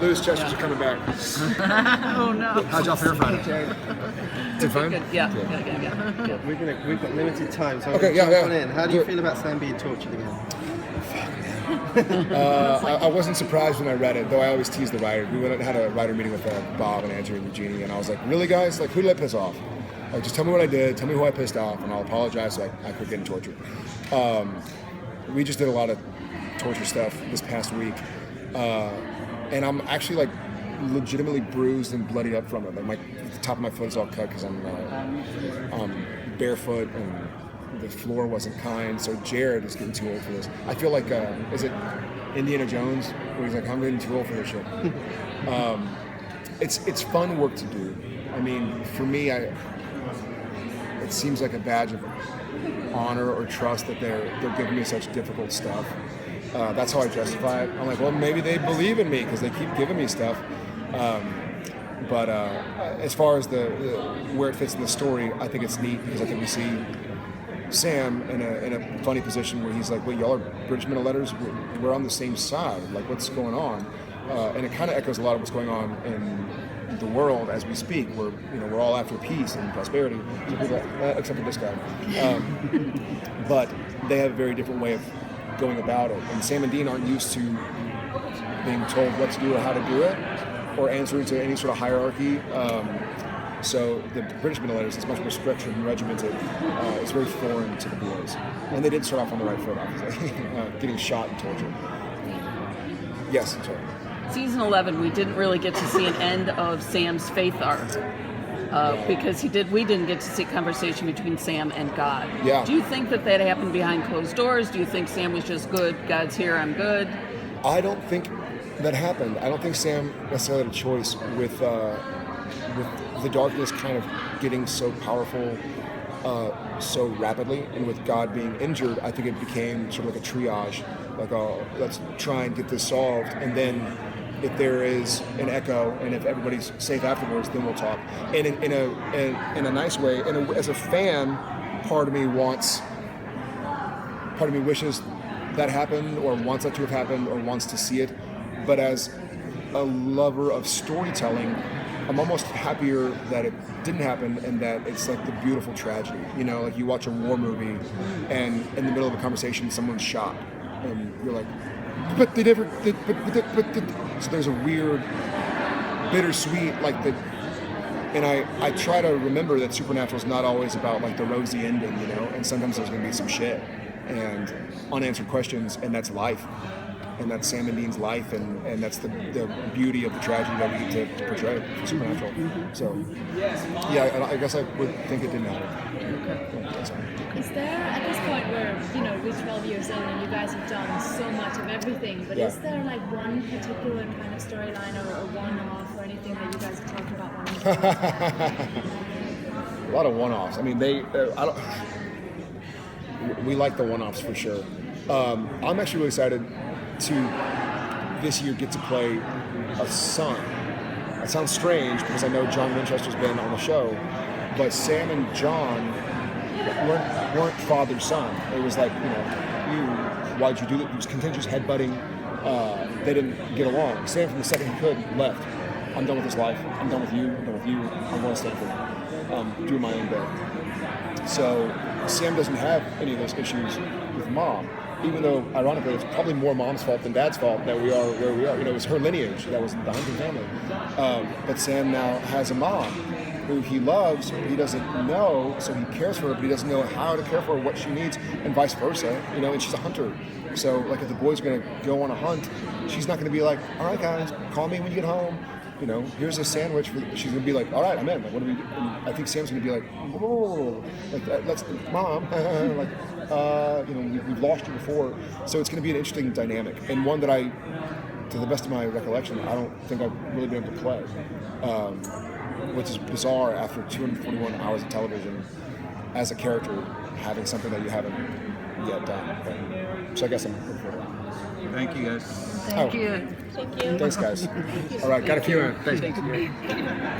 Lou's Chesters are coming back. Oh no. How'd y'all fare Friday? Did fun? Good. Yeah. Good. We've got limited time, so Okay, I'm yeah. on in. How do you feel about Sam being tortured again? I wasn't surprised when I read it, though I always tease the writer. We went and had a writer meeting with Bob and Andrew and Eugenie, and I was like, really, guys? Like, who did I piss off? Like, just tell me what I did, tell me who I pissed off, and I'll apologize so I quit getting tortured. We just did a lot of torture stuff this past week, and I'm actually, like, legitimately bruised and bloodied up from it. Like, the top of my foot is all cut because I'm barefoot and the floor wasn't kind, so Jared is getting too old for this. I feel like, is it Indiana Jones, where he's like, I'm getting too old for this shit. It's fun work to do. I mean, for me, it seems like a badge of honor or trust that they're giving me such difficult stuff. That's how I justify it. I'm like, well, maybe they believe in me because they keep giving me stuff. But as far as the where it fits in the story, I think it's neat because I think we see Sam in a funny position where he's like, wait, y'all are British men of letters? We're on the same side. Like, what's going on? And it kind of echoes a lot of what's going on in the world as we speak. We're all after peace and prosperity, except for this guy. But they have a very different way of going about it. And Sam and Dean aren't used to being told what to do or how to do it, or answering to any sort of hierarchy. So the British men of letters is much more structured and regimented. It's very foreign to the boys. And they didn't start off on the right foot, obviously, getting shot and tortured. Yes, I'm sorry. Season 11, we didn't really get to see an end of Sam's faith arc. Because we didn't get to see a conversation between Sam and God. Yeah. Do you think that happened behind closed doors? Do you think Sam was just good? God's here, I'm good? I don't think that happened. I don't think Sam necessarily had a choice with the darkness kind of getting so powerful so rapidly, and with God being injured, I think it became sort of like a triage, like, let's try and get this solved, and then if there is an echo and if everybody's safe afterwards, then we'll talk. And in a nice way, as a fan, part of me wishes that happened, or wants that to have happened, or wants to see it. But as a lover of storytelling, I'm almost happier that it didn't happen and that it's like the beautiful tragedy. Like you watch a war movie and in the middle of a conversation, someone's shot and you're like, but they never did, but so there's a weird bittersweet, like the, and I try to remember that Supernatural is not always about like the rosy ending, and sometimes there's going to be some shit and unanswered questions, and that's life. And that's Sam and Dean's life, and that's the beauty of the tragedy that we get to portray for Supernatural. So, yeah, I guess I would think it didn't happen. Is there, at this point where, we're 12 years in and you guys have done so much of everything, but is there like one particular kind of storyline or one-off or anything that you guys have talked about wanting to A lot of one-offs. I mean, we like the one-offs for sure. I'm actually really excited to this year get to play a son. It sounds strange because I know John Winchester's been on the show, but Sam and John weren't father-son. It was like, why'd you do that? He was contentious headbutting. They didn't get along. Sam, from the second he could, left. I'm done with this life. I'm done with you. I'm done with you. I'm going to Stanford. Do my own bit. So Sam doesn't have any of those issues with Mom. Even though, ironically, it's probably more Mom's fault than Dad's fault that we are where we are. It was her lineage. That was the hunting family. But Sam now has a mom who he loves, but he doesn't know, so he cares for her, but he doesn't know how to care for her, what she needs, and vice versa. And she's a hunter. So, like, if the boys are going to go on a hunt, she's not going to be like, all right, guys, call me when you get home. Here's a sandwich. She's going to be like, all right, I'm in. Like, what do we do? And I think Sam's going to be like, whoa, like, let's, Mom, like, we've lost you before. So it's going to be an interesting dynamic, and one that I, to the best of my recollection, I don't think I've really been able to play, which is bizarre after 241 hours of television as a character, having something that you haven't yet done. So I guess I'm looking forward to it. Thank you, guys. Thank you. Thank you. Thanks, guys. All right, got a few in. Thanks.